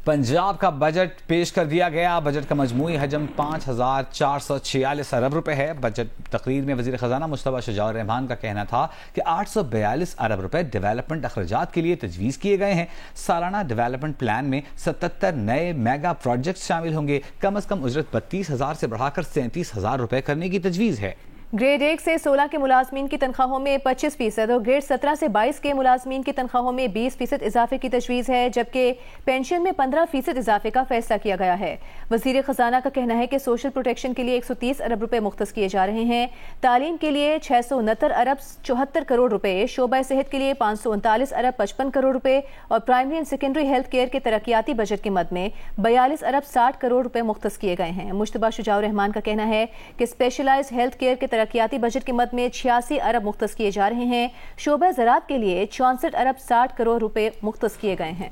पंजाब का बजट पेश कर दिया गया। बजट का मजमूई हजम 5,446 अरब रुपए है। बजट तकरीर में वजीर खजाना मुस्तफा शुजाउर रहमान का कहना था कि 842 अरब रुपए डेवलपमेंट अखराजात के लिए तजवीज़ किए गए हैं। सालाना डेवलपमेंट प्लान में 77 नए मेगा प्रोजेक्ट शामिल होंगे। कम अज कम उजरत 32,000 से बढ़ाकर 37,000 रुपए करने की तजवीज़ है। ग्रेड 1 से 16 के मुलाजमीन की तनख्वाहों में 25% और ग्रेड 17 से 22 के मुलाजमीन की तनख्वाहों में 20% इजाफे की तजवीज़ है, जबकि पेंशन में 15% इजाफे का फैसला किया गया है। वजीर खजाना का कहना है कि सोशल प्रोटेक्शन के लिए 130 अरब रुपए मुख्तस किए जा रहे हैं। तालीम के लिए 669 अरब 74 करोड़ रुपए, शोबा सेहत के लिए 539 अरब 55 करोड़ रुपए और primary and secondary health care के तरक्याती बजट की मद में 42 अरब 60 करोड़ रुपए मुख्तस किए गए हैं। मुस्तफा शुजाउर रहमान का कहना है कि स्पेशलाइज्ड हेल्थ केयर के तरक्याती बजट की मद में 86 अरब मुख्तस किए जा रहे हैं। शोबा ज़राअत के लिए 64 अरब 60 करोड़ रुपए मुख्तस किए गए हैं।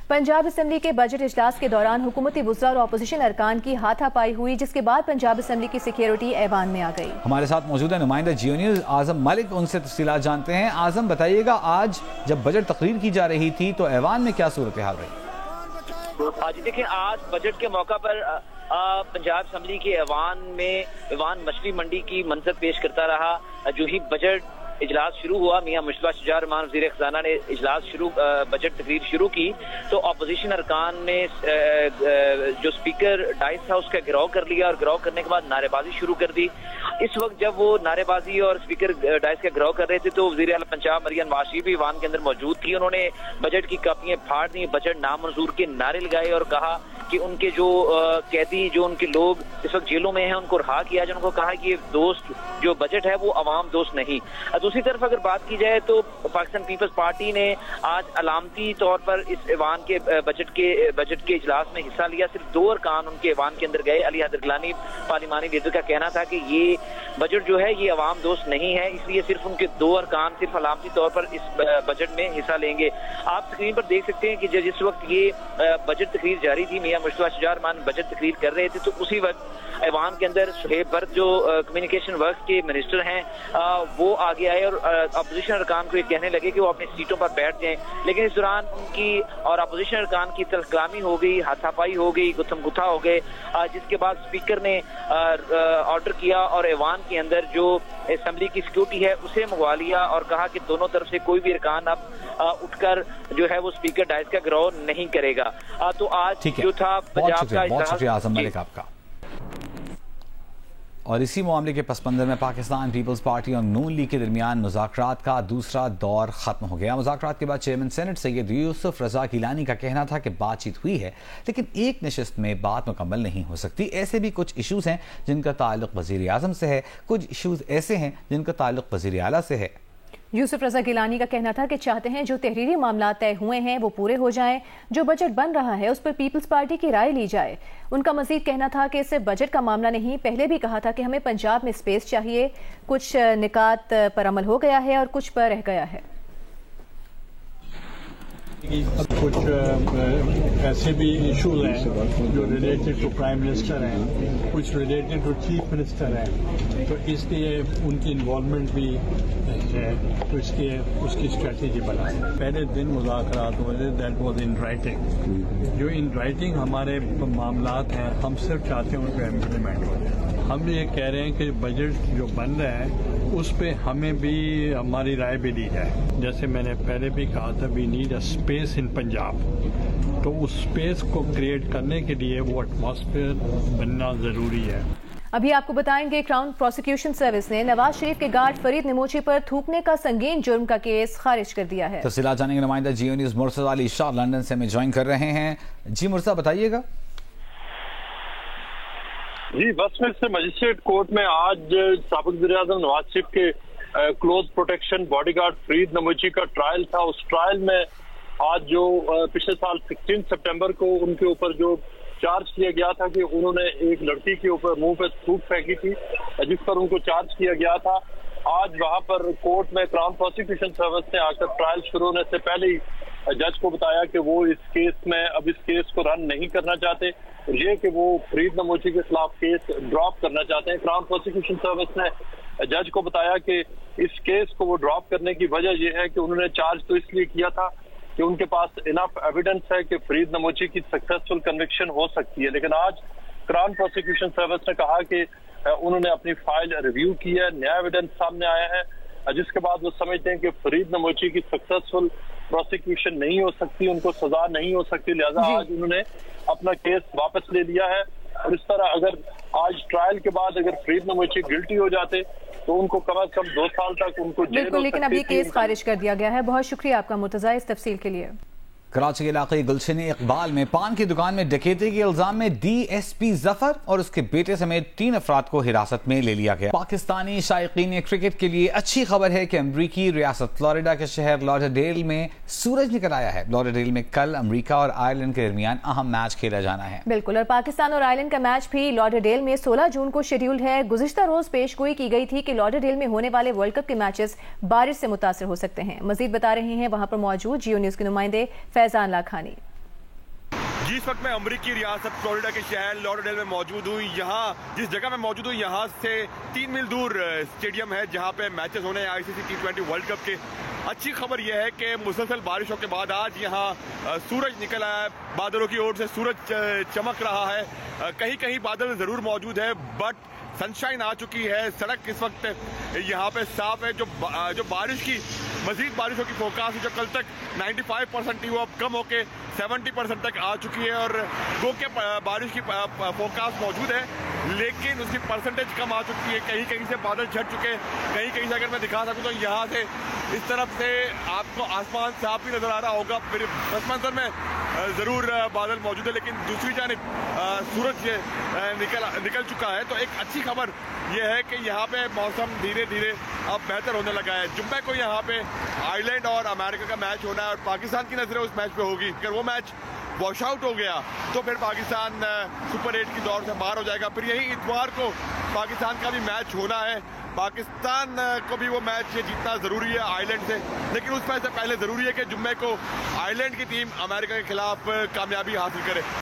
पंजाब असेंबली के बजट इजलास के दौरान हुकूमती वुज़रा और अपोजिशन अरकान की हाथापाई हुई, जिसके बाद पंजाब असेंबली की सिक्योरिटी ऐवान में आ गई। हमारे साथ मौजूद है नुमाइंदा जियो न्यूज़ आजम मलिक, उनसे तफसीलात जानते हैं। आजम, बताइएगा, आज जब बजट तकरीर की जा रही थी तो ऐवान में क्या सूरत हाल रही? जी देखिए, आज बजट के मौका पर पंजाब असेंबली के ऐवान मछली मंडी की मंजर पेश करता रहा। जो ही बजट इजलास शुरू हुआ, मियां मुस्तफा शुजाउर रहमान वज़ीर खजाना ने बजट तकरीर शुरू की तो अपोजिशन अरकान ने जो स्पीकर डाइस था उसका घेराव कर लिया और घेराव करने के बाद नारेबाजी शुरू कर दी। इस वक्त जब वो नारेबाजी और स्पीकर डाइस का घेराव कर रहे थे तो वज़ीर आला पंजाब मरियम नवाज शरीफ भी ऐवान के अंदर मौजूद थी। उन्होंने बजट की कापियां फाड़ दी, बजट नामंजूर के नारे लगाए और कहा कि उनके जो कैदी, जो उनके लोग इस वक्त जेलों में हैं, उनको रहा किया जाए। उनको कहा कि ये दोस्त जो बजट है वो अवाम दोस्त नहीं। दूसरी तरफ अगर बात की जाए तो पाकिस्तान पीपल्स पार्टी ने आज अलामती तौर पर इस ऐवान के बजट के इजलास में हिस्सा लिया। सिर्फ 2 अरकान उनके ऐवान के अंदर गए। अली हैदर गिलानी पार्लिमानी लीडर का कहना था कि ये बजट जो है ये अवाम दोस्त नहीं है, इसलिए सिर्फ उनके 2 अरकान सिर्फ अलामती तौर पर इस बजट में हिस्सा लेंगे। आप स्क्रीन पर देख सकते हैं कि जिस वक्त ये बजट तकरीर जारी थी, मियां मुस्तफा शुजाउर रहमान बजट तकरीर कर रहे थे, तो उसी वक्त ऐवान के अंदर सुहेब बर्क जो कम्युनिकेशन वर्क के मिनिस्टर हैं वो आगे आए और अपोजिशन अरकान को ये कहने लगे कि वो अपनी सीटों पर बैठ जाएं। लेकिन इस दौरान उनकी और अपोजिशन अरकान की तलकलामी हो गई, हाथापाई हो गई, गुत्थम गुत्था हो गए, जिसके बाद स्पीकर ने ऑर्डर किया और ऐवान के अंदर जो असेंबली की सिक्योरिटी है उसे मंगवा लिया और कहा कि दोनों तरफ से कोई भी अरकान अब उठकर जो है वो स्पीकर डाइस का घेराव नहीं करेगा। तो आज जो था पंजाब का बहुत शुक्रिया आजम मलिक आपका। और इसी मामले के पस मंजर में पाकिस्तान पीपल्स पार्टी और नून लीग के दरमियान मुज़ाकरात का दूसरा दौर खत्म हो गया। मुज़ाकरात के बाद चेयरमैन सेनेट सैयद यूसुफ रजा गिलानी का कहना था कि बातचीत हुई है, लेकिन एक नशिस्त में बात मुकम्मल नहीं हो सकती। ऐसे भी कुछ इशूज़ हैं जिनका ताल्लुक वज़ीर आज़म से है, कुछ इशूज़ ऐसे हैं जिनका ताल्लुक वज़ीर आला से है। यूसुफ रजा गिलानी का कहना था कि चाहते हैं जो तहरीरी मामला तय हुए हैं वो पूरे हो जाएं, जो बजट बन रहा है उस पर पीपल्स पार्टी की राय ली जाए। उनका मजीद कहना था कि सिर्फ बजट का मामला नहीं, पहले भी कहा था कि हमें पंजाब में स्पेस चाहिए। कुछ निकात पर अमल हो गया है और कुछ पर रह गया है। कुछ ऐसे भी इशूज हैं जो रिलेटेड टू प्राइम मिनिस्टर हैं, कुछ रिलेटेड टू चीफ मिनिस्टर हैं, तो इसलिए उनकी इन्वॉल्वमेंट भी है, तो उसकी स्ट्रेटेजी बनाए। पहले दिन मुज़ाकरात हुए थे, दैट वाज इन राइटिंग। जो इन राइटिंग हमारे मामलात हैं, हम सिर्फ चाहते हैं उनको इम्प्लीमेंट हो जाए। हम ये कह रहे हैं कि बजट जो बन रहा है उस पे हमें भी हमारी राय भी दी जाए। जैसे मैंने पहले भी कहा था, we need a space in Punjab, तो उस स्पेस को क्रिएट करने के लिए वो एटमॉस्फेयर बनना ज़रूरी है। अभी आपको बताएंगे, क्राउन प्रोसिक्यूशन सर्विस ने नवाज शरीफ के गार्ड फरीद निमोची पर थूकने का संगीन जुर्म का केस खारिज कर दिया है। तफसीलात जानेंगे नुमाइंदा जियो न्यूज़ मुर्तज़ा अली शाह लंदन से हमें ज्वाइन कर रहे हैं। जी मुर्तज़ा, बताइएगा। जी, वेस्टमिंस्टर मजिस्ट्रेट कोर्ट में आज साबिक़ वज़ीर-ए-आज़म नवाज शरीफ के क्लोज प्रोटेक्शन बॉडीगार्ड फरीद नमोची का ट्रायल था। उस ट्रायल में आज जो पिछले साल 16 सितंबर को उनके ऊपर जो चार्ज किया गया था कि उन्होंने एक लड़की के ऊपर मुंह पे थूक फेंकी थी, जिस पर उनको चार्ज किया गया था, आज वहां पर कोर्ट में क्राउन प्रोसिक्यूशन सर्विस ने आकर ट्रायल शुरू होने से पहले ही जज को बताया कि वो इस केस को रन नहीं करना चाहते, ये कि वो फरीद नमोची के खिलाफ केस ड्रॉप करना चाहते हैं। क्राउन प्रोसिक्यूशन सर्विस ने जज को बताया कि इस केस को वो ड्रॉप करने की वजह यह है कि उन्होंने चार्ज तो इसलिए किया था कि उनके पास इनफ एविडेंस है कि फरीद नमूची की सक्सेसफुल कन्विक्शन हो सकती है। लेकिन आज क्राउन प्रोसिक्यूशन सर्विस ने कहा कि उन्होंने अपनी फाइल रिव्यू की है, नया एविडेंस सामने आया है, जिसके बाद वो समझते हैं कि फरीद नमूची की सक्सेसफुल प्रोसिक्यूशन नहीं हो सकती, उनको सजा नहीं हो सकती, लिहाजा आज उन्होंने अपना केस वापस ले लिया है। और इस तरह अगर आज ट्रायल के बाद अगर फरीद नमूची गिल्टी हो जाते तो उनको कम से कम 2 साल तक उनको जेल हो सकती थी। लेकिन अब ये केस खारिज कर दिया गया है। बहुत शुक्रिया आपका मुर्तजा इस तफसील के लिए। कराची के इलाके गुलशन इकबाल में पान की दुकान में डकैती के इल्जाम में डीएसपी जफर और उसके बेटे समेत 3 अफराद को हिरासत में ले लिया गया। पाकिस्तानी शायकीन क्रिकेट के लिए अच्छी खबर है कि अमरीकी रियासत फ्लोरिडा के शहर लॉडरडेल में सूरज निकल आया है। लॉडरडेल में कल अमरीका और आयरलैंड के दरमियान अहम मैच खेला जाना है। बिल्कुल, और पाकिस्तान और आयरलैंड का मैच भी लॉडरडेल में 16 जून को शेड्यूल्ड है। गुज़िश्ता रोज पेशगोई की गई थी कि लॉडरडेल में होने वाले वर्ल्ड कप के मैचेस बारिश से मुतासर हो सकते हैं। मजीद बता रहे हैं वहां पर मौजूद जियो न्यूज के नुमाइंदे फैजान लाखानी। जिस वक्त मैं अमरीकी रियासत फ्लोरिडा के शहर लॉडरडेल में मौजूद हूँ, यहाँ जिस जगह मैं मौजूद हूँ यहाँ से 3 मील दूर स्टेडियम है जहाँ पे मैचेस होने हैं आईसीसी T20 वर्ल्ड कप के। अच्छी खबर यह है कि मुसलसल बारिशों के बाद आज यहाँ सूरज निकल आया है, बादलों की ओर से सूरज चमक रहा है। कहीं कहीं बादल जरूर मौजूद है बट सनशाइन आ चुकी है। सड़क इस वक्त यहाँ पे साफ है। जो बारिश की मजीद बारिशों की फोरकास्ट है जो कल तक 95% थी वो अब कम होके 70% तक आ चुकी है और गो के बारिश की फोरकास्ट मौजूद है लेकिन उसकी परसेंटेज कम आ चुकी है। कहीं कहीं से बादल छट चुके हैं, कहीं कहीं से अगर मैं दिखा सकूँ तो यहाँ से इस तरफ से आपको आसमान साफ भी नजर आ रहा होगा। मेरे पस मंजर में जरूर बादल मौजूद है लेकिन दूसरी जानिब सूरज निकल चुका है। तो एक अच्छी खबर यह है कि यहाँ पे मौसम धीरे धीरे अब बेहतर होने लगा है। जुम्मे को यहाँ पे आयरलैंड और अमेरिका का मैच होना है और पाकिस्तान की नजरें उस मैच पे होगी। अगर वो मैच वॉश आउट हो गया तो फिर पाकिस्तान सुपर 8 की दौड़ से बाहर हो जाएगा। फिर यही इतवार को पाकिस्तान का भी मैच होना है। पाकिस्तान को भी वो मैच जीतना जरूरी है आयरलैंड से, लेकिन उस मैच से पहले जरूरी है कि जुम्मे को आयरलैंड की टीम अमेरिका के खिलाफ कामयाबी हासिल करे।